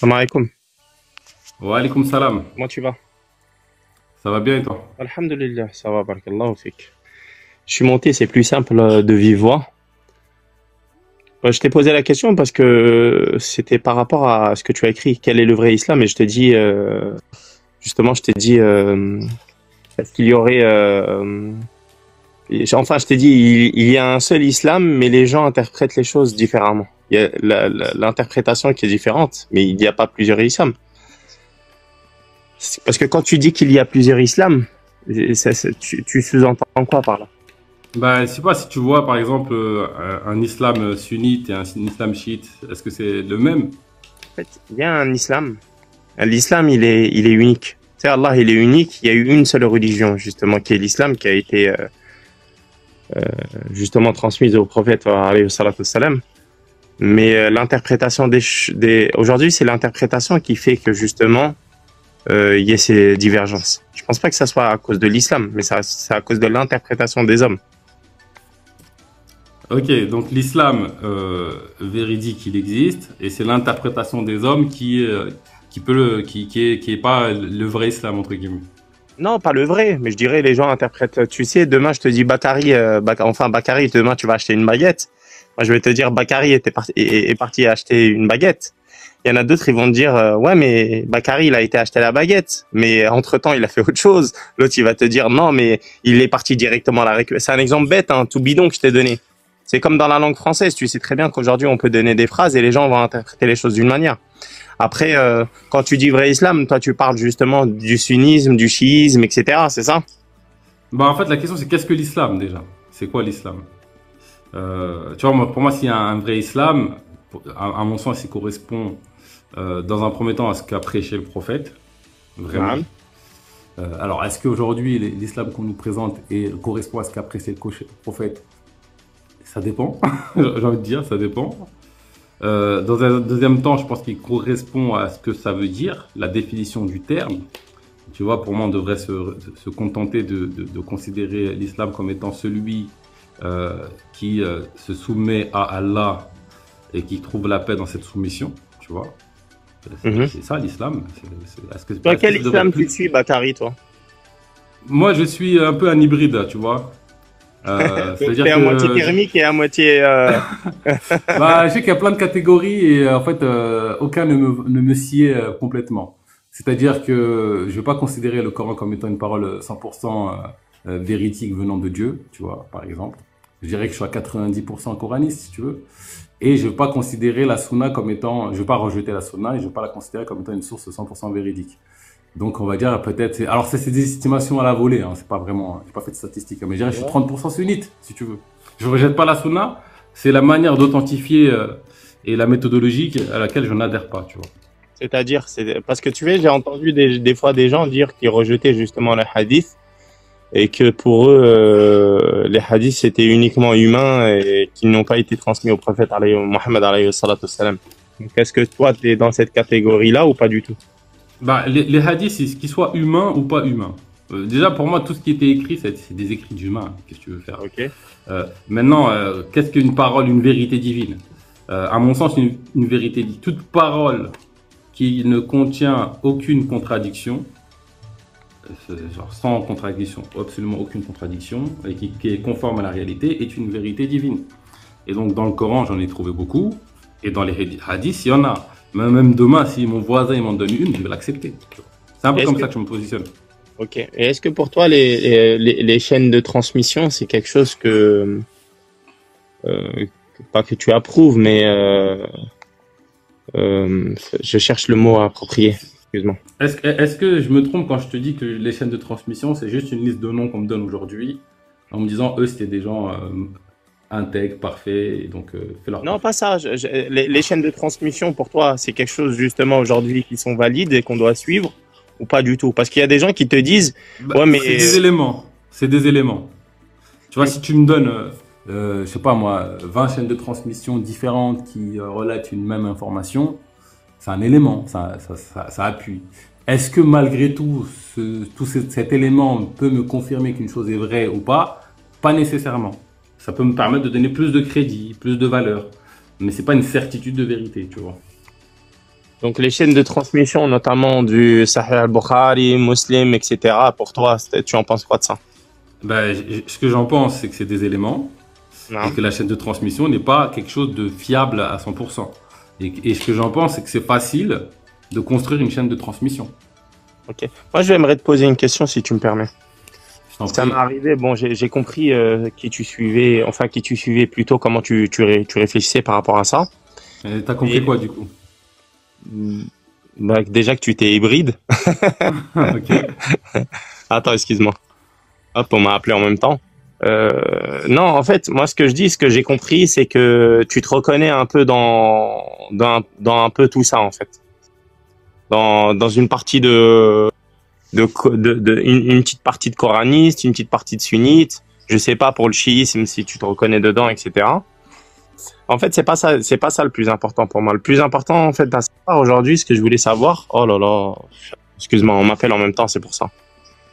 Salam alaikum. Wa alaykoum salam. Comment tu vas? Ça va bien et toi? Alhamdulillah, ça va, barakallahu fik. Je suis monté, c'est plus simple de vive voix. Je t'ai posé la question parce que c'était par rapport à ce que tu as écrit, quel est le vrai islam? Et je te dis, justement, je t'ai dit, est-ce qu'il y aurait, enfin, je t'ai dit, il y a un seul islam, mais les gens interprètent les choses différemment. Il y a l'interprétation qui est différente, mais il n'y a pas plusieurs islams. Parce que quand tu dis qu'il y a plusieurs islams, tu sous-entends quoi par là? Bah, je sais pas si tu vois par exemple un islam sunnite et un islam chiite, est-ce que c'est le même? En fait, il y a un islam. L'islam, il est unique. C'est Allah, il est unique. Il y a eu une seule religion, justement, qui est l'islam, qui a été justement transmise au prophète, alayhi salatu wassalam. Mais l'interprétation aujourd'hui, c'est l'interprétation qui fait que justement, il y ait ces divergences. Je pense pas que ça soit à cause de l'islam, mais c'est à cause de l'interprétation des hommes. Ok, donc l'islam véridique il existe et c'est l'interprétation des hommes qui est pas le vrai islam entre guillemets. Non, pas le vrai, mais je dirais les gens interprètent. Tu sais, demain je te dis Bakary, enfin Bakary, demain tu vas acheter une baguette. Moi je vais te dire Bakary est parti acheter une baguette. Il y en a d'autres, ils vont te dire ouais, mais Bakary il a été acheter la baguette, mais entre-temps il a fait autre chose. L'autre il va te dire non, mais il est parti directement à la récupérer. C'est un exemple bête, hein, tout bidon que je t'ai donné. C'est comme dans la langue française, tu sais très bien qu'aujourd'hui on peut donner des phrases et les gens vont interpréter les choses d'une manière. Après, quand tu dis vrai islam, toi tu parles justement du sunnisme, du chiisme, etc. C'est ça? Bah en fait la question c'est qu'est-ce que l'islam déjà? C'est quoi l'islam? Tu vois pour moi s'il y a un vrai islam, à mon sens il correspond dans un premier temps à ce qu'a prêché le prophète, vraiment. Ouais. Alors, est-ce qu'aujourd'hui, l'islam qu'on nous présente correspond à ce qu'a prêché le prophète? Ça dépend. J'ai envie de dire, ça dépend. Dans un deuxième temps, je pense qu'il correspond à ce que ça veut dire, la définition du terme. Tu vois, pour moi, on devrait se contenter de considérer l'islam comme étant celui qui se soumet à Allah et qui trouve la paix dans cette soumission. Tu vois, Mhm. c'est ça l'islam. Toi, Est-ce que quel ça devrait islam tu plus... suis, Bakary, toi? Moi, je suis un peu un hybride, tu vois. Donc, C'est-à-dire t'es à moitié que thermique et à moitié. bah, je sais qu'il y a plein de catégories et en fait, aucun ne me sied complètement. C'est-à-dire que je ne vais pas considérer le Coran comme étant une parole 100% véridique venant de Dieu, tu vois, par exemple. Je dirais que je suis à 90% coraniste, si tu veux. Et je ne vais pas considérer la Sunna comme étant, je ne vais pas rejeter la Sunna et je ne vais pas la considérer comme étant une source 100% véridique. Donc on va dire peut-être, alors c'est des estimations à la volée, hein, c'est pas vraiment, j'ai pas fait de statistiques, mais je dirais que je suis Ouais. 30% sunnite, si tu veux. Je rejette pas la sunna, c'est la manière d'authentifier et la méthodologie à laquelle je n'adhère pas, tu vois. C'est-à-dire, c'est parce que tu vois, j'ai entendu des fois des gens dire qu'ils rejetaient justement les hadiths et que pour eux, les hadiths c'était uniquement humain et qu'ils n'ont pas été transmis au prophète Mohammed alayhi salatu wassalam. Donc, est-ce que toi, tu es dans cette catégorie-là ou pas du tout? Bah, les hadiths, c'est qu'ils soient humains ou pas humains. Déjà, pour moi, tout ce qui était écrit, c'est des écrits d'humains. Qu'est-ce que tu veux faire? Ok. Maintenant, qu'est-ce qu'une parole, une vérité divine? À mon sens, une vérité dit toute parole qui ne contient aucune contradiction, genre sans contradiction, absolument aucune contradiction, et qui est conforme à la réalité, est une vérité divine. Et donc dans le Coran, j'en ai trouvé beaucoup, et dans les hadiths, il y en a. Même demain, si mon voisin il m'en donne une, je vais l'accepter. C'est un peu Est-ce comme que ça que je me positionne. Ok. Et est-ce que pour toi, les chaînes de transmission, c'est quelque chose pas que tu approuves, mais je cherche le mot approprié. Excuse-moi. Est-ce que je me trompe quand je te dis que les chaînes de transmission, c'est juste une liste de noms qu'on me donne aujourd'hui, en me disant, eux, c'était des gens intègres, parfaits, et donc fais leur Non, taf. pas ça. Les chaînes de transmission, pour toi, c'est quelque chose justement aujourd'hui qui sont valides et qu'on doit suivre ou pas du tout? Parce qu'il y a des gens qui te disent, Bah, ouais, c'est des mais éléments. C'est des éléments. Tu vois, si tu me donnes, je sais pas moi, 20 chaînes de transmission différentes qui relatent une même information, c'est un élément, ça appuie. Est-ce que malgré tout, cet élément peut me confirmer qu'une chose est vraie ou pas? Pas nécessairement. Ça peut me permettre de donner plus de crédit, plus de valeur. Mais c'est pas une certitude de vérité, tu vois. Donc les chaînes de transmission, notamment du Sahih al-Bukhari, Muslim, etc. Pour toi, tu en penses quoi de ça? Ben, ce que j'en pense, c'est que c'est des éléments Non. et que la chaîne de transmission n'est pas quelque chose de fiable à 100%. Et ce que j'en pense, c'est que c'est facile de construire une chaîne de transmission. Ok. Moi, j'aimerais te poser une question, si tu me permets. Je t'en Ça prie. m'est arrivé, bon, j'ai compris qui tu suivais plutôt, comment tu réfléchissais par rapport à ça. T'as compris Et, quoi du coup? bah, déjà que tu étais hybride. Ok. Attends, excuse-moi. Hop, on m'a appelé en même temps. Non, en fait, moi, ce que j'ai compris, c'est que tu te reconnais un peu dans un peu tout ça, en fait. Dans une partie une petite partie de coraniste, une petite partie de sunnite. Je sais pas pour le chiisme si tu te reconnais dedans, etc. En fait, c'est pas ça le plus important pour moi. Le plus important, en fait, à savoir aujourd'hui, ce que je voulais savoir. Oh là là, excuse-moi, on m'appelle en même temps, c'est pour ça.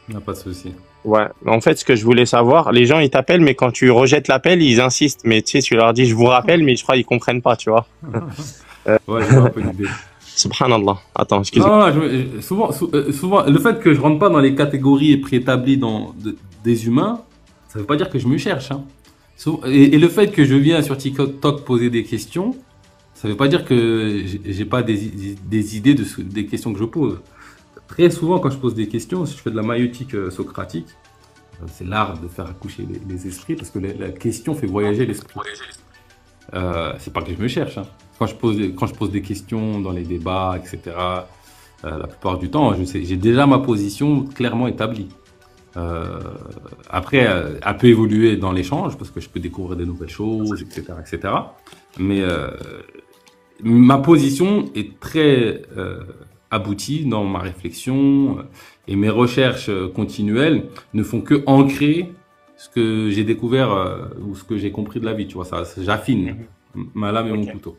Non, pas de souci. Ouais. En fait, ce que je voulais savoir, les gens ils t'appellent, mais quand tu rejettes l'appel, ils insistent. Mais tu sais, tu leur dis, je vous rappelle, mais je crois qu'ils comprennent pas, tu vois. Ouais, je vois un peu l'idée. Subhanallah. Attends, excuse-moi. Non, souvent, le fait que je rentre pas dans les catégories préétablies des humains, ça veut pas dire que je me cherche. Hein. Et le fait que je viens sur TikTok poser des questions, ça veut pas dire que j'ai pas des idées des questions que je pose. Très souvent, quand je pose des questions, si je fais de la maïeutique socratique, c'est l'art de faire accoucher les esprits, parce que la question fait voyager l'esprit. C'est pas que je me cherche. Hein. Quand je pose des questions dans les débats, etc., la plupart du temps, j'ai déjà ma position clairement établie. Après, elle peut évoluer dans l'échange, parce que je peux découvrir de nouvelles choses, etc., etc. Mais ma position est très aboutie dans ma réflexion et mes recherches continuelles ne font que ancrer ce que j'ai découvert ou ce que j'ai compris de la vie, tu vois, j'affine ma lame et mon couteau.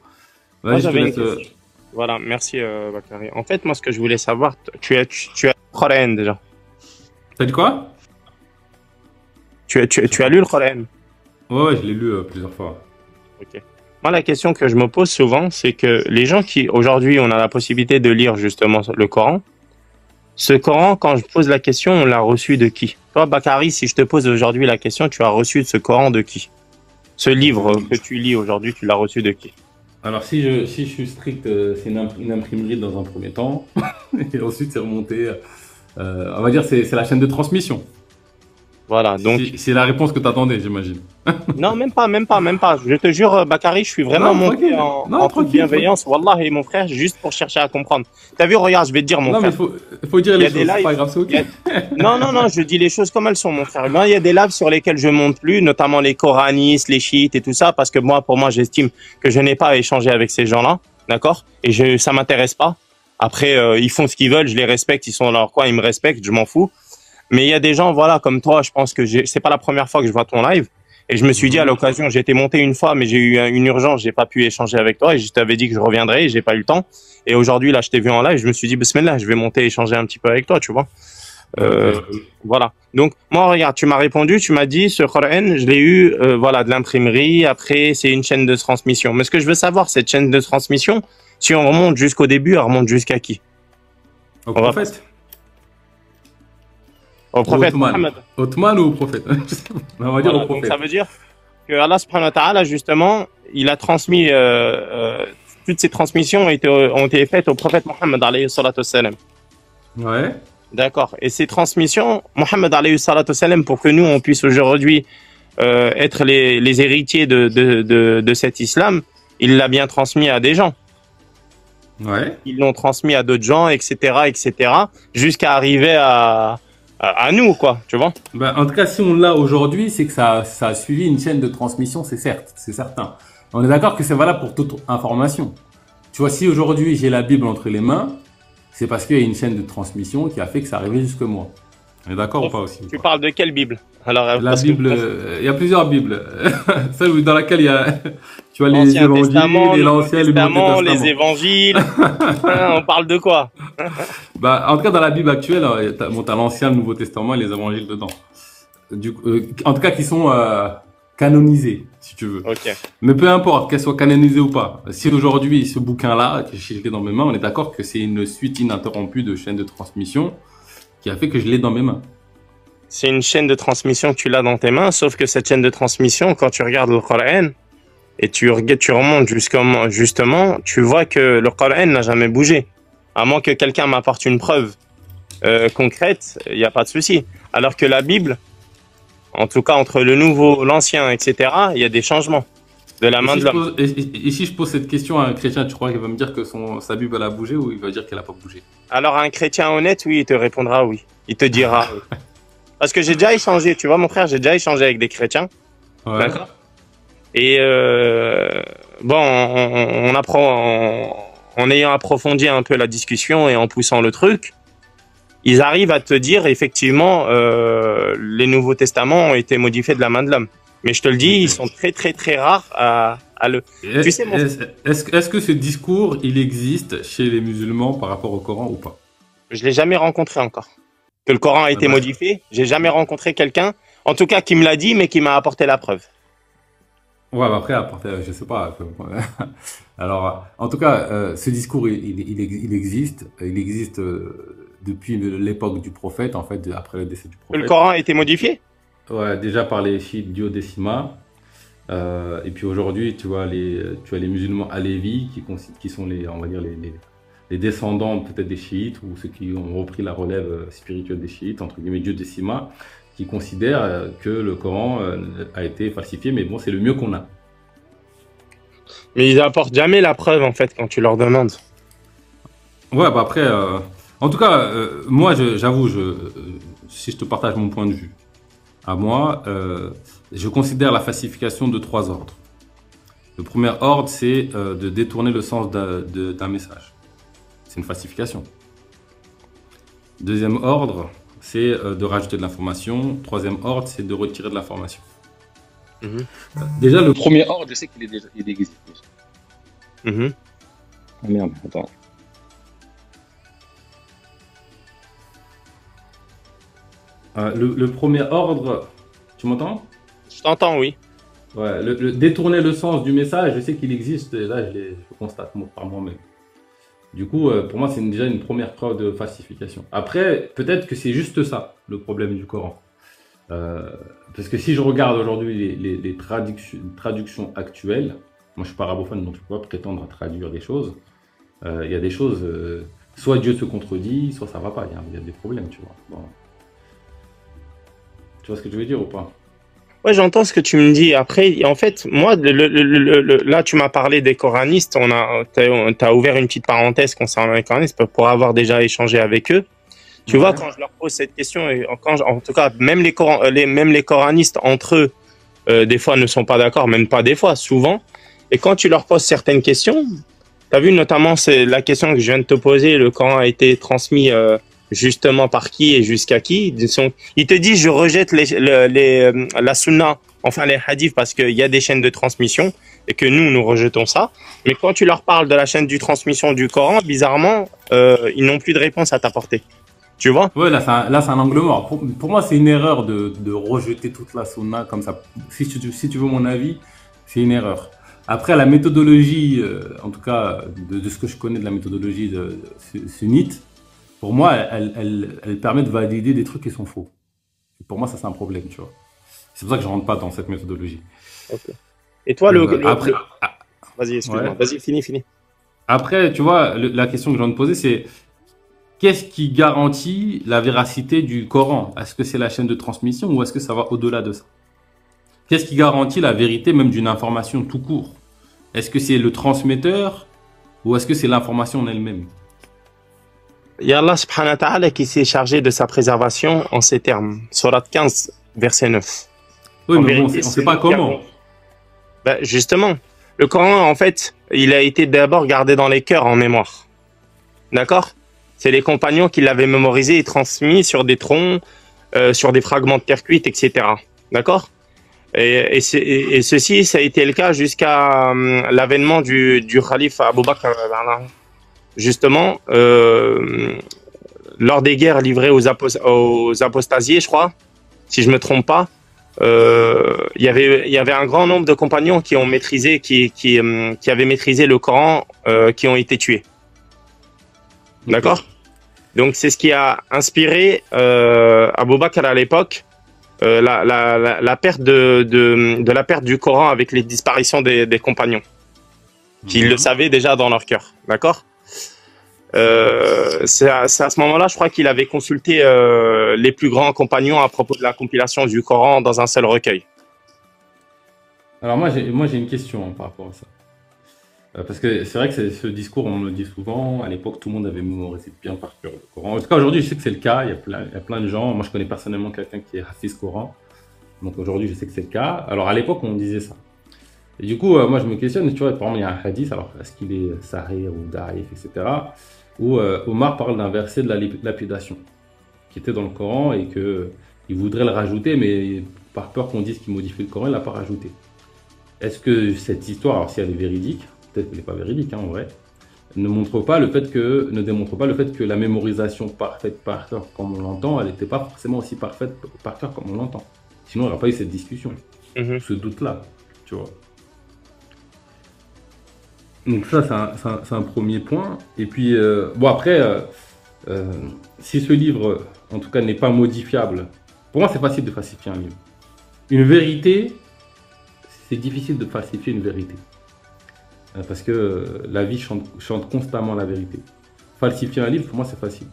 Moi, Vas-y, je te j'avais une laisse. question. Voilà, merci Bakary. En fait, moi, ce que je voulais savoir, tu as le Coran déjà. T'as dit quoi? Tu as lu le Coran. Ouais, je l'ai lu plusieurs fois. Ok. Moi, la question que je me pose souvent, c'est que les gens qui, aujourd'hui, on a la possibilité de lire justement le Coran, ce Coran, quand je pose la question, on l'a reçu de qui? Toi, Bakary, si je te pose aujourd'hui la question, tu as reçu ce Coran de qui? Ce livre que tu lis aujourd'hui, tu l'as reçu de qui? Alors, si je suis strict, c'est une imprimerie dans un premier temps. Et ensuite, c'est remonté. On va dire c'est la chaîne de transmission. Voilà, donc. C'est la réponse que t'attendais, j'imagine. Non, même pas. Je te jure, Bakary, je suis vraiment monté en toute bienveillance. Wallah, et mon frère, juste pour chercher à comprendre. T'as vu, regarde, je vais te dire, mon frère. Non, mais faut dire les choses, c'est pas grave, c'est ok. Non, je dis les choses comme elles sont, mon frère. Ben, il y a des lives sur lesquels je monte plus, notamment les coranistes, les chiites et tout ça, parce que pour moi, j'estime que je n'ai pas à échanger avec ces gens-là, d'accord? Et ça m'intéresse pas. Après, ils font ce qu'ils veulent, je les respecte, ils sont dans leur coin, ils me respectent, je m'en fous. Mais il y a des gens, voilà, comme toi, je pense que c'est pas la première fois que je vois ton live. Et je me suis dit à l'occasion, j'ai été monté une fois, mais j'ai eu une urgence, j'ai pas pu échanger avec toi et je t'avais dit que je reviendrais et j'ai pas eu le temps. Et aujourd'hui, là, je t'ai vu en live, je me suis dit, bismillah, je vais monter échanger un petit peu avec toi, tu vois. Voilà. Donc, moi, regarde, tu m'as répondu, tu m'as dit, ce Coran, je l'ai eu, voilà, de l'imprimerie. Après, c'est une chaîne de transmission. Mais ce que je veux savoir, cette chaîne de transmission, si on remonte jusqu'au début, elle remonte jusqu'à qui? Au prophète. Au prophète Mohammed. Othman ou au prophète? On va dire au prophète. Donc ça veut dire que Allah subhanahu wa ta'ala, justement, il a transmis, toutes ces transmissions ont été faites au prophète Mohammed alayhi salatu wassalam. Ouais. D'accord. Et ces transmissions, Mohammed alayhi salatu wassalam, pour que nous, on puisse aujourd'hui être les héritiers de cet islam, il l'a bien transmis à des gens. Ouais. Ils l'ont transmis à d'autres gens, etc., jusqu'à arriver à nous, quoi, tu vois. Ben, en tout cas, si on l'a aujourd'hui, c'est que ça a suivi une chaîne de transmission, c'est certain. On est d'accord que c'est valable pour toute information. Tu vois, si aujourd'hui j'ai la Bible entre les mains, c'est parce qu'il y a une chaîne de transmission qui a fait que ça arrivait jusque moi. On est d'accord ou pas aussi? Tu parles de quelle Bible? Alors, la Bible, il y a plusieurs Bibles. Celle dans laquelle il y a, tu vois, les évangiles, l'Ancien, le Nouveau Testament. Les évangiles. On parle de quoi? Bah, en tout cas, dans la Bible actuelle, t'as l'Ancien, le Nouveau Testament et les évangiles dedans. En tout cas, qui sont canonisés. si tu veux. Ok. Mais peu importe qu'elle soit canonisée ou pas. Si aujourd'hui, ce bouquin-là, que j'ai dans mes mains, on est d'accord que c'est une suite ininterrompue de chaînes de transmission qui a fait que je l'ai dans mes mains. C'est une chaîne de transmission que tu l'as dans tes mains, sauf que cette chaîne de transmission, quand tu regardes le Coran et tu remontes justement, tu vois que le Coran n'a jamais bougé. À moins que quelqu'un m'apporte une preuve concrète, il n'y a pas de souci. Alors que la Bible, en tout cas entre le nouveau, l'ancien, etc., il y a des changements de la main de l'homme. Et si je pose cette question à un chrétien, tu crois qu'il va me dire que sa Bible elle a bougé ou il va dire qu'elle n'a pas bougé? Alors un chrétien honnête, oui, il te répondra oui. Il te dira oui. Parce que j'ai déjà échangé, tu vois mon frère, j'ai déjà échangé avec des chrétiens. Ouais. D'accord. Et bon, on apprend en ayant approfondi un peu la discussion et en poussant le truc, ils arrivent à te dire effectivement les Nouveaux Testaments ont été modifiés de la main de l'homme. Mais je te le dis, ils sont très très très rares à le. Tu sais, est-ce que ce discours il existe chez les musulmans par rapport au Coran ou pas? Je l'ai jamais rencontré encore. Que le Coran a été modifié, j'ai jamais rencontré quelqu'un, en tout cas qui me l'a dit, mais qui m'a apporté la preuve. Ouais, bah après, je sais pas. Alors, en tout cas, ce discours, il existe. Il existe depuis l'époque du prophète, en fait, après le décès du prophète. Le Coran a été modifié? Ouais, déjà par les chiites duodécimains. Et puis aujourd'hui, tu as les musulmans alévis qui sont on va dire les descendants peut-être des chiites ou ceux qui ont repris la relève spirituelle des chiites, entre guillemets duodécimains, qui considèrent que le Coran a été falsifié, mais bon, c'est le mieux qu'on a. Mais ils apportent jamais la preuve, en fait, quand tu leur demandes. Ouais, bah après, en tout cas, moi, j'avoue, si je te partage mon point de vue, à moi, je considère la falsification de 3 ordres. Le premier ordre, c'est de détourner le sens d'un message. C'est une falsification. Deuxième ordre, c'est de rajouter de l'information. Troisième ordre, c'est de retirer de l'information. Déjà, le premier ordre, je sais qu'il existe déjà. Ah merde, attends. Le premier ordre, tu m'entends? Je t'entends, oui. Ouais, détourner le sens du message, je sais qu'il existe, et là je constate par moi-même. Du coup, pour moi, c'est déjà une première preuve de falsification. Après, peut-être que c'est juste ça, le problème du Coran. Parce que si je regarde aujourd'hui les traductions actuelles, moi je suis pas arabophone, donc je peux pas prétendre à traduire des choses. Il y a des choses, soit Dieu se contredit, soit ça va pas, il y a des problèmes, tu vois. Bon. Tu vois ce que je veux dire ou pas? Ouais, j'entends ce que tu me dis. Après, en fait, moi, là, tu m'as parlé des coranistes. T'as ouvert une petite parenthèse concernant les coranistes pour avoir déjà échangé avec eux. Tu vois, quand je leur pose cette question, et en tout cas, même les coranistes entre eux, des fois ne sont pas d'accord, même pas des fois, souvent. Et quand tu leur poses certaines questions, t'as vu notamment, c'est la question que je viens de te poser, le Coran a été transmis justement par qui et jusqu'à qui. Ils te disent, je rejette la sunna, enfin les hadiths, parce qu'il y a des chaînes de transmission et que nous rejetons ça. Mais quand tu leur parles de la chaîne de transmission du Coran, bizarrement, ils n'ont plus de réponse à t'apporter. Tu vois? Ouais, là, c'est un angle mort. Pour moi, c'est une erreur de rejeter toute la sunna comme ça. Si tu veux mon avis, c'est une erreur. Après, la méthodologie, en tout cas, de ce que je connais de la méthodologie sunnite, pour moi, elle permet de valider des trucs qui sont faux. Et pour moi, ça, c'est un problème, tu vois. C'est pour ça que je rentre pas dans cette méthodologie. Okay. Et toi, après, vas-y, excuse-moi. Ouais. Vas-y, fini. Après, tu vois, la question que je viens de poser, c'est qu'est-ce qui garantit la véracité du Coran? Est-ce que c'est la chaîne de transmission ou est-ce que ça va au-delà de ça? Qu'est-ce qui garantit la vérité même d'une information tout court? Est-ce que c'est le transmetteur ou est-ce que c'est l'information en elle-même? Il y a Allah subhanahu wa ta'ala qui s'est chargé de sa préservation en ces termes. Surat 15, verset 9. Oui, mais bon, on ne sait pas comment. Ben, justement, le Coran, en fait, il a été d'abord gardé dans les cœurs en mémoire. D'accord? C'est les compagnons qui l'avaient mémorisé et transmis sur des troncs, sur des fragments de terre cuite, etc. D'accord? Et ceci, ça a été le cas jusqu'à l'avènement du khalife Abu Bakr. Justement, lors des guerres livrées aux apostasiés, je crois, si je me trompe pas, il y avait un grand nombre de compagnons qui ont maîtrisé, qui avaient maîtrisé le Coran, qui ont été tués. D'accord? Donc c'est ce qui a inspiré Abou Bakr à l'époque, la perte de la perte du Coran avec les disparitions des compagnons, qui le savaient déjà dans leur cœur. D'accord? C'est à ce moment-là, je crois qu'il avait consulté les plus grands compagnons à propos de la compilation du Coran dans un seul recueil. Alors moi j'ai une question par rapport à ça. Parce que c'est vrai que ce discours, on me le dit souvent, à l'époque tout le monde avait mémorisé bien par cœur le Coran. En tout cas aujourd'hui je sais que c'est le cas, il y a plein de gens, moi je connais personnellement quelqu'un qui est Hafiz Coran, donc aujourd'hui je sais que c'est le cas. Alors à l'époque on disait ça. Et du coup moi je me questionne, tu vois, par exemple il y a un hadith, alors est-ce qu'il est sahih ou da'if, etc. Où Omar parle d'un verset de la lapidation qui était dans le Coran et qu'il voudrait le rajouter, mais par peur qu'on dise qu'il modifie le Coran, il l'a pas rajouté. Est-ce que cette histoire, alors si elle est véridique, peut-être qu'elle n'est pas véridique en vrai, ne démontre pas le fait que la mémorisation parfaite par cœur comme on l'entend, elle n'était pas forcément aussi parfaite par cœur comme on l'entend. Sinon, il n'y aurait pas eu cette discussion, ce doute-là, tu vois. Donc ça, c'est un premier point. Et puis, bon après, si ce livre, en tout cas, n'est pas modifiable, pour moi, c'est facile de falsifier un livre. Une vérité, c'est difficile de falsifier une vérité. Parce que la vie chante constamment la vérité. Falsifier un livre, pour moi, c'est facile.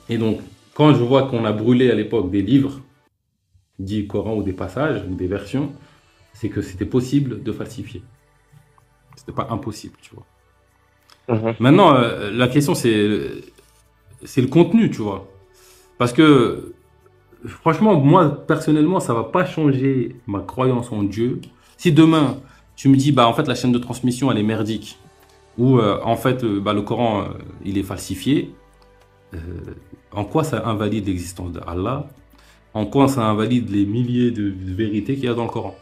Et donc, quand je vois qu'on a brûlé à l'époque des livres, dits Coran ou des passages, ou des versions, c'est que c'était possible de falsifier. C'était pas impossible, tu vois. Maintenant, la question, c'est le contenu, tu vois. Parce que, franchement, moi, personnellement, ça va pas changer ma croyance en Dieu. Si demain, tu me dis, bah, en fait, la chaîne de transmission, elle est merdique, ou en fait, le Coran, il est falsifié, en quoi ça invalide l'existence d'Allah? En quoi ça invalide les milliers de vérités qu'il y a dans le Coran?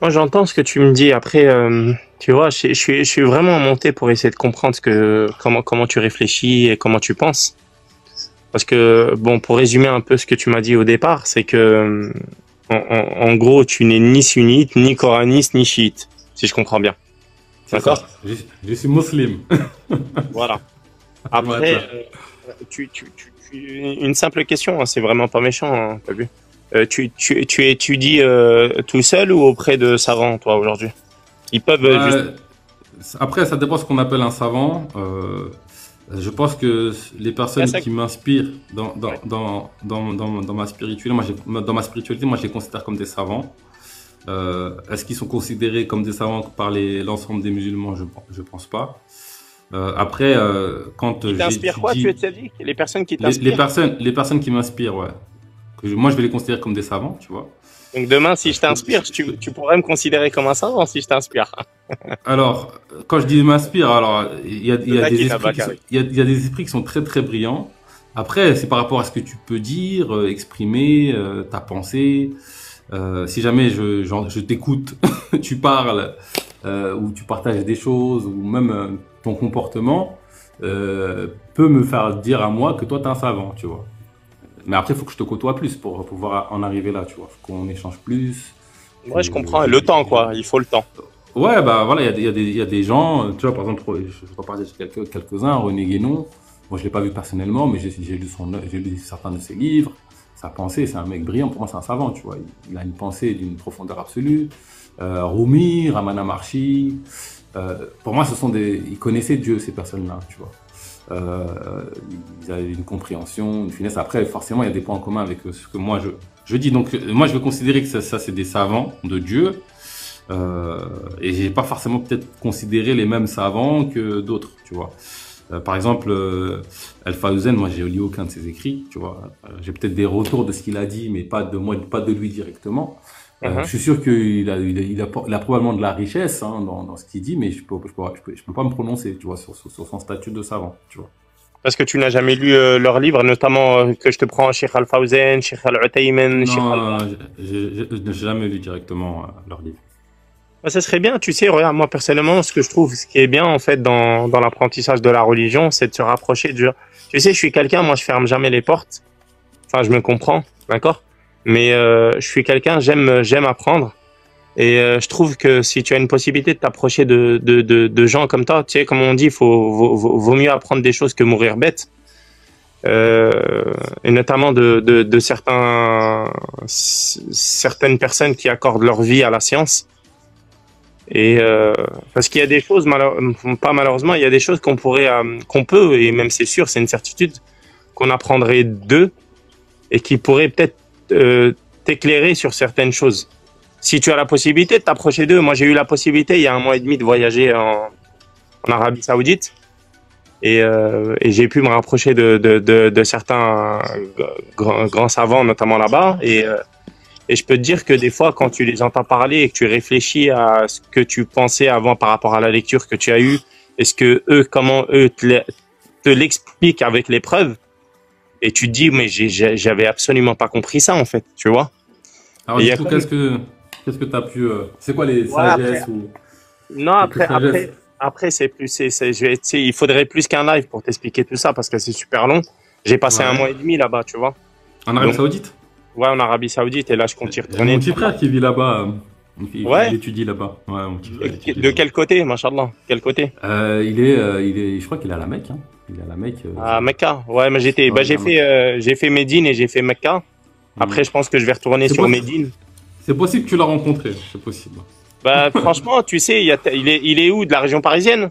Moi, j'entends ce que tu me dis. Après, tu vois, je suis vraiment monté pour essayer de comprendre comment tu réfléchis et comment tu penses. Parce que, bon, pour résumer un peu ce que tu m'as dit au départ, c'est que, en gros, tu n'es ni sunnite, ni coraniste, ni chiite, si je comprends bien. D'accord? Je suis musulman. Voilà. Après, une simple question, hein, c'est vraiment pas méchant, hein, t'as vu? Tu étudies tout seul ou auprès de savants, toi, aujourd'hui? Ils peuvent Après, ça dépend ce qu'on appelle un savant. Je pense que les personnes qui m'inspirent dans ma spiritualité, moi je les considère comme des savants. Est-ce qu'ils sont considérés comme des savants par l'ensemble des musulmans? Je pense pas. Après, quand ils t'inspirent quoi, tu as dit? Les personnes qui t'inspirent? Les personnes qui m'inspirent, ouais. Moi, je vais les considérer comme des savants, tu vois. Donc demain, si je t'inspire, tu pourrais me considérer comme un savant si je t'inspire. Alors, quand je dis m'inspire, alors il y a des esprits qui sont très très brillants. Après, c'est par rapport à ce que tu peux dire, exprimer, ta pensée. Si jamais je t'écoute, tu parles ou tu partages des choses ou même ton comportement peut me faire dire à moi que toi t'es un savant, tu vois. Mais après, il faut que je te côtoie plus pour pouvoir en arriver là, tu vois. Faut qu'on échange plus. Ouais, je comprends. Le temps, quoi. Il faut le temps. Ouais, bah voilà, il y a des gens, tu vois, par exemple, je vais parler de quelques-uns, René Guénon. Moi, je l'ai pas vu personnellement, mais j'ai lu certains de ses livres. Sa pensée, c'est un mec brillant. Pour moi, c'est un savant, tu vois. Il a une pensée d'une profondeur absolue. Rumi, Ramana Maharshi. Pour moi, ils connaissaient Dieu, ces personnes-là, tu vois. Ils avaient une compréhension, une finesse. Après, forcément, il y a des points en commun avec ce que moi je dis. Donc, moi, je vais considérer que ça c'est des savants de Dieu. Et j'ai pas forcément peut-être considéré les mêmes savants que d'autres, tu vois. Par exemple, Al-Fawzan, moi, j'ai lu aucun de ses écrits, tu vois. J'ai peut-être des retours de ce qu'il a dit, mais pas de lui directement. Je suis sûr qu'il a probablement de la richesse dans ce qu'il dit, mais je peux pas me prononcer, tu vois, sur son statut de savant, tu vois. Parce que tu n'as jamais lu leurs livres, notamment que je te prends Cheikh Al-Fawzan, Cheikh Al-Uthaymin, Non, je n'ai jamais lu directement leurs livres. Bah, ça serait bien, tu sais, regarde, moi personnellement, ce qui est bien en fait dans l'apprentissage de la religion, c'est de se rapprocher de Dieu. Tu sais, je suis quelqu'un, moi je ferme jamais les portes. Enfin, je me comprends, d'accord? Mais je suis quelqu'un, j'aime apprendre. Et je trouve que si tu as une possibilité de t'approcher de gens comme toi, tu sais, comme on dit, vaut mieux apprendre des choses que mourir bête. Et notamment de certaines personnes qui accordent leur vie à la science. Et parce qu'il y a des choses, pas malheureusement, il y a des choses qu'on peut, et même c'est sûr, c'est une certitude, qu'on apprendrait d'eux et qui pourraient peut-être t'éclairer sur certaines choses. Si tu as la possibilité de t'approcher d'eux, moi j'ai eu la possibilité il y a 1 mois et demi de voyager en Arabie Saoudite et j'ai pu me rapprocher de certains grands savants, notamment là-bas. Et je peux te dire que des fois, quand tu les entends parler et que tu réfléchis à ce que tu pensais avant par rapport à la lecture que tu as eue, comment eux te l'expliquent avec les preuves, et tu te dis, mais j'avais absolument pas compris ça en fait, tu vois. Alors du coup, qu'est-ce que tu as pu... C'est quoi les sagesses ou... Non, après c'est plus... il faudrait plus qu'un live pour t'expliquer tout ça, parce que c'est super long. J'ai passé 1 mois et demi là-bas, tu vois. En Arabie Saoudite? Ouais, en Arabie Saoudite, et là je compte y retourner. Mon petit frère qui vit là-bas, il étudie là-bas. Ouais, mon petit frère, de quel côté, machallah? Quel côté? Je crois qu'il est à la Mecque. Hein. Il est à la Mecque. À Mecca. Ouais, mais j'ai fait Médine et j'ai fait Mecca. Après, je pense que je vais retourner sur Médine. C'est possible que tu l'as rencontré, c'est possible. Bah, franchement, tu sais, il est où? De la région parisienne?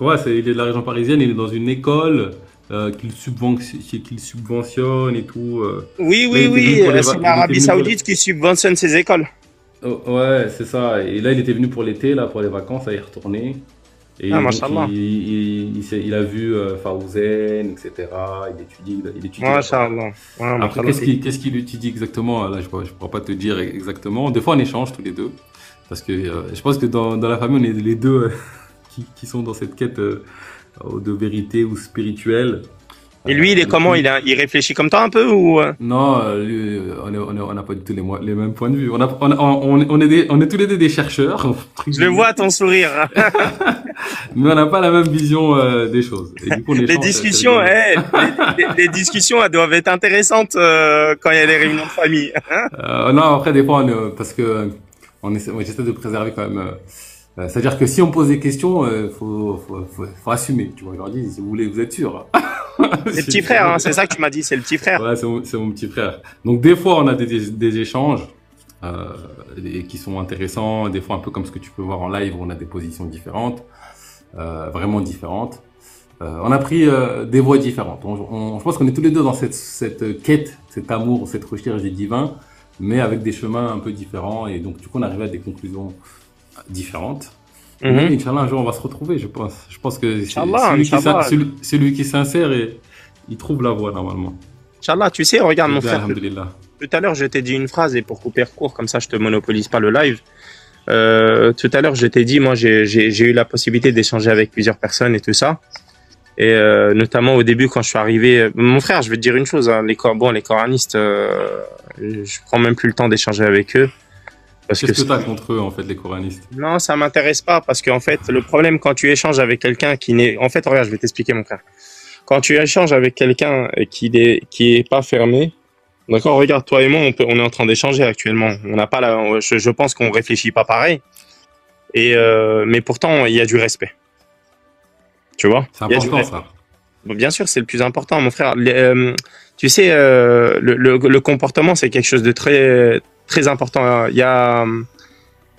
Ouais, il est de la région parisienne, il est dans une école qu'il subventionne et tout. Oui, c'est l'Arabie Saoudite qui subventionne ces écoles. Ouais, c'est ça. Et là, il était venu pour l'été, là, pour les vacances, à y retourner. Et il a vu Fawzan, etc. Il étudie. Machallah. Après, qu'est-ce qu'il étudie exactement? Là, je ne pourrais pas te dire exactement. Des fois, on échange tous les deux. Parce que je pense que dans la famille, on est les deux qui sont dans cette quête de vérité ou spirituelle. Et lui, il est comment? Il réfléchit comme toi un peu ou? Non, lui, on n'a pas du tout les mêmes points de vue. On est tous les deux des chercheurs. Je le vois à ton sourire. Mais on n'a pas la même vision des choses. Et du coup, les discussions, les discussions, elles doivent être intéressantes quand il y a les réunions de famille. Non, après des fois, parce que j'essaie de préserver quand même. C'est-à-dire que si on pose des questions, faut assumer. Tu vois, je leur dis, si vous voulez, vous êtes sûr. C'est le petit frère, hein, c'est ça que tu m'as dit, c'est le petit frère. Ouais, c'est mon petit frère. Donc des fois, on a des échanges qui sont intéressants. Des fois, un peu comme ce que tu peux voir en live, où on a des positions différentes, vraiment différentes. On a pris des voies différentes. Je pense qu'on est tous les deux dans cette quête, cet amour, cette recherche du divin, mais avec des chemins un peu différents. Et donc, du coup, on arrive à des conclusions différentes. Mais Inch'Allah, un jour, on va se retrouver, je pense. Je pense que celui qui est sincère, il trouve la voie, normalement. Inch'Allah, tu sais, regarde mon frère. Tout à l'heure, je t'ai dit une phrase, et pour couper court, comme ça, je te monopolise pas le live. Tout à l'heure, je t'ai dit, moi, j'ai eu la possibilité d'échanger avec plusieurs personnes et tout ça. Et notamment au début, quand je suis arrivé... Mon frère, je vais te dire une chose, hein, les coranistes, je prends même plus le temps d'échanger avec eux. Qu'est-ce que tu as contre eux, en fait, les coranistes? Non, ça m'intéresse pas, parce qu'en fait, le problème, quand tu échanges avec quelqu'un qui n'est... En fait, regarde, je vais t'expliquer, mon frère. Quand tu échanges avec quelqu'un qui est pas fermé, d'accord, regarde, toi et moi, on est en train d'échanger actuellement. On n'a pas je pense qu'on réfléchit pas pareil. Mais pourtant, il y a du respect. Tu vois? C'est important, ça. Bien sûr, c'est le plus important, mon frère. Tu sais, le comportement, c'est quelque chose de très, très important. Il y a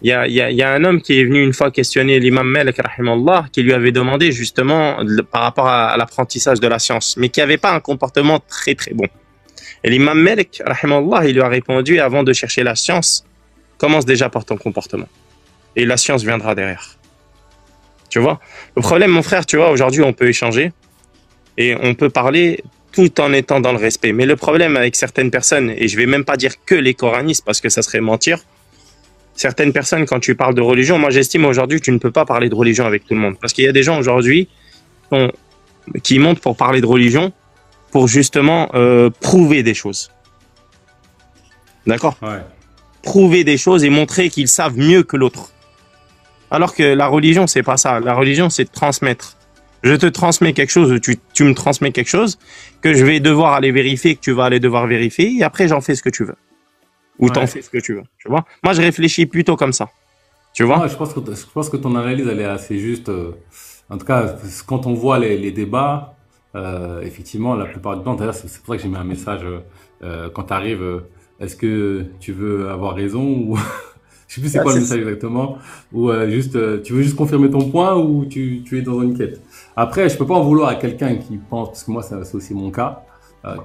un homme qui est venu une fois questionner l'imam Malik, rahimallah, qui lui avait demandé justement par rapport à l'apprentissage de la science, mais qui n'avait pas un comportement très, très bon. Et l'imam Malik, rahimallah, il lui a répondu, avant de chercher la science, commence déjà par ton comportement. Et la science viendra derrière. Tu vois? Le problème, mon frère, tu vois, aujourd'hui, on peut échanger et on peut parler tout en étant dans le respect. Mais le problème avec certaines personnes, et je vais même pas dire que les coranistes parce que ça serait mentir, certaines personnes, quand tu parles de religion, moi j'estime aujourd'hui que tu ne peux pas parler de religion avec tout le monde. Parce qu'il y a des gens aujourd'hui qui montent pour parler de religion pour justement prouver des choses. D'accord? Ouais. Prouver des choses et montrer qu'ils savent mieux que l'autre. Alors que la religion, c'est pas ça. La religion, c'est de transmettre. Je te transmets quelque chose, tu me transmets quelque chose que je vais devoir aller vérifier, que tu vas aller devoir vérifier, et après j'en fais ce que tu veux. ou t'en fais ce que tu veux, tu vois. Moi, je réfléchis plutôt comme ça, tu vois. Ouais, je pense que ton analyse, elle est assez juste. En tout cas, quand on voit les débats, effectivement, la plupart du temps, d'ailleurs, c'est pour ça que j'ai mis un message quand tu arrives. Est-ce que tu veux avoir raison ou je sais plus c'est Ouais, quoi le c'est message ça. exactement, ou juste tu veux juste confirmer ton point ou tu es dans une quête. Après, je peux pas en vouloir à quelqu'un qui pense, parce que moi c'est aussi mon cas,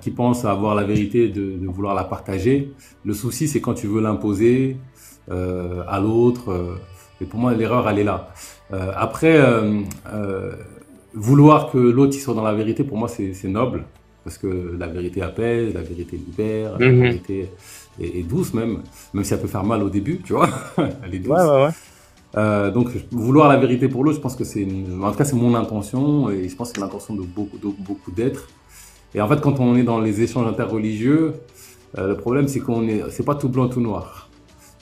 qui pense avoir la vérité de vouloir la partager. Le souci, c'est quand tu veux l'imposer à l'autre. Et pour moi, l'erreur, elle est là. Après, vouloir que l'autre il soit dans la vérité, pour moi, c'est noble. Parce que la vérité apaise, la vérité libère, la Mhm. vérité est douce même, même si elle peut faire mal au début, tu vois, elle est Ouais, douce. ouais, ouais. Donc vouloir la vérité pour l'autre, je pense que en tout cas c'est mon intention et je pense que c'est l'intention de beaucoup d'êtres. Et en fait, quand on est dans les échanges interreligieux, le problème c'est pas tout blanc tout noir.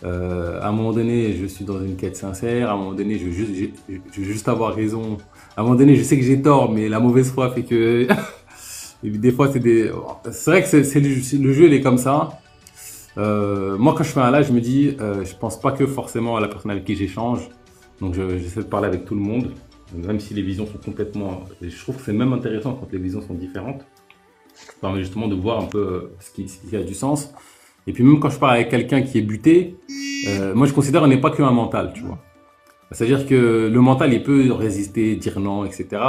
À un moment donné, je suis dans une quête sincère. À un moment donné, je veux juste avoir raison. À un moment donné, je sais que j'ai tort, mais la mauvaise foi fait que et des fois, c'est vrai que le jeu, il est comme ça. Moi, quand je fais un live, je me dis, je pense pas que forcément à la personne avec qui j'échange. Donc, j'essaie de parler avec tout le monde, même si les visions sont complètement. Et je trouve que c'est même intéressant quand les visions sont différentes. Ça permet justement de voir un peu ce qui a du sens. Et puis, même quand je parle avec quelqu'un qui est buté, moi, je considère qu'on n'est pas qu'un mental, tu vois. C'est-à-dire que le mental, il peut résister, dire non, etc.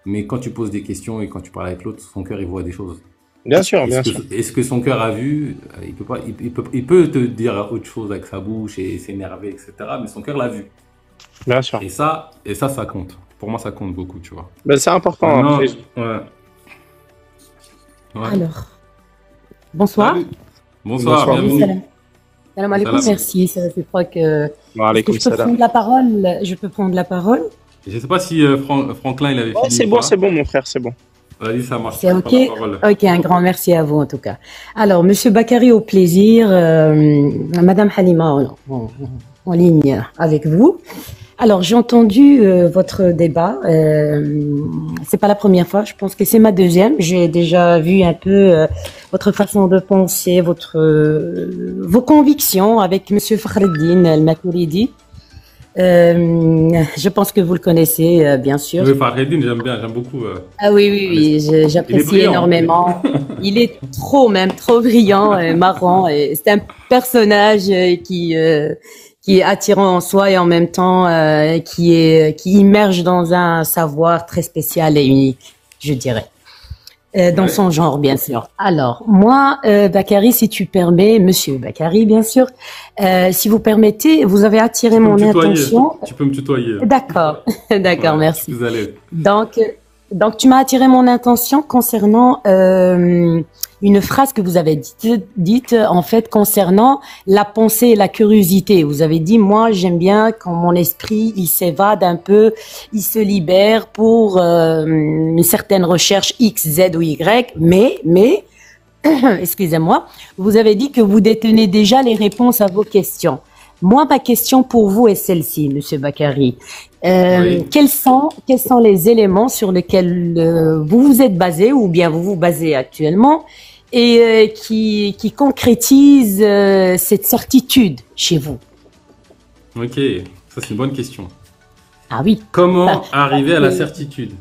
Mais quand tu poses des questions et quand tu parles avec l'autre, son cœur, il voit des choses. Bien sûr, bien sûr. Est-ce que son cœur a vu? Il peut pas, il peut te dire autre chose avec sa bouche et s'énerver, etc. Mais son cœur l'a vu. Bien sûr. Ça compte. Pour moi, ça compte beaucoup, tu vois. Ben, c'est important Maintenant, après. ouais, ouais. Alors, bonsoir. Salut. Bonsoir, Bonsoir. Oui, bienvenue. salam. Salam alaikum, Salam. merci. Je crois que. Wa Est-ce que alaykoum je peux salam. prendre la parole? Je peux prendre la parole? Je sais pas si Franklin, il avait Ouais, fini ou pas. c'est bon, mon frère, c'est bon. Vas-y, ça marche. C'est Tu OK? prends la parole. OK, un grand merci à vous en tout cas. Alors, Monsieur Bakary, au plaisir. Madame Halima en ligne avec vous. Alors, j'ai entendu votre débat. C'est pas la première fois, je pense que c'est ma deuxième. J'ai déjà vu un peu votre façon de penser, vos convictions avec Monsieur Fakhreddine El-Maturidi. Je pense que vous le connaissez, bien sûr. Oui, Fakhreddine, j'aime bien, j'aime beaucoup. Ah oui, oui, oui, Il est j'apprécie brillant. énormément. Il est trop brillant, marrant. Et c'est un personnage qui est attirant en soi et en même temps qui immerge dans un savoir très spécial et unique, je dirais. Dans Ouais. son genre, bien sûr. Alors, moi, Bakary, si tu permets, Monsieur Bakary, bien sûr, si vous permettez, vous avez attiré Tu peux me mon tutoyer. attention. Tu peux me tutoyer. D'accord, d'accord, Ouais, merci. plus à l'aise. Donc, tu m'as attiré mon attention concernant une phrase que vous avez dite en fait concernant la pensée et la curiosité. Vous avez dit, moi, j'aime bien quand mon esprit, il s'évade un peu, il se libère pour une certaine recherche X, Z ou Y, mais, excusez-moi, vous avez dit que vous détenez déjà les réponses à vos questions. Moi, ma question pour vous est celle-ci, Monsieur Bakary. Oui. Quels sont les éléments sur lesquels vous vous êtes basé ou bien vous vous basez actuellement et qui concrétisent cette certitude chez vous? Ok, ça c'est une bonne question. Ah oui. Comment Bah, arriver à la certitude?